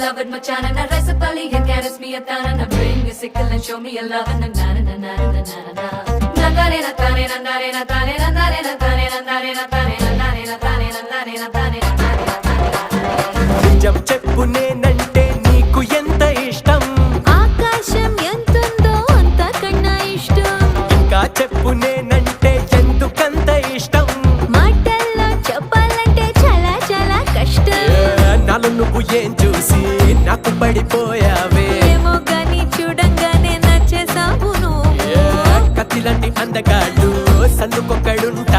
beloved Machana. Na Rasapali, you caress me a thana. Na bring me sickle and show me a love. Na na na na na na na na. Na tane na tane na tane na tane na tane na tane na tane na tane na tane na tane na tane na tane na tane. నిజం చెప్పు నేనంటే నీకు ఎంత ఇష్టం ఆకాశం ఎంతుందో అంతకన్నా ఇష్టం ఇంకా చెప్పు నేనంటే ఎందుకంత ఇష్టం మాటల్లో చెప్పాలంటే చాలా చాలా కష్టం నాలో నువ్వు ఏం చూసి నాకు పడిపోయావే ఏమో గాని చూడంగానే నచ్చేసావు నువ్వు కత్తిలాంటి అందగాళ్ళు సందుకొక్కడుంటాడే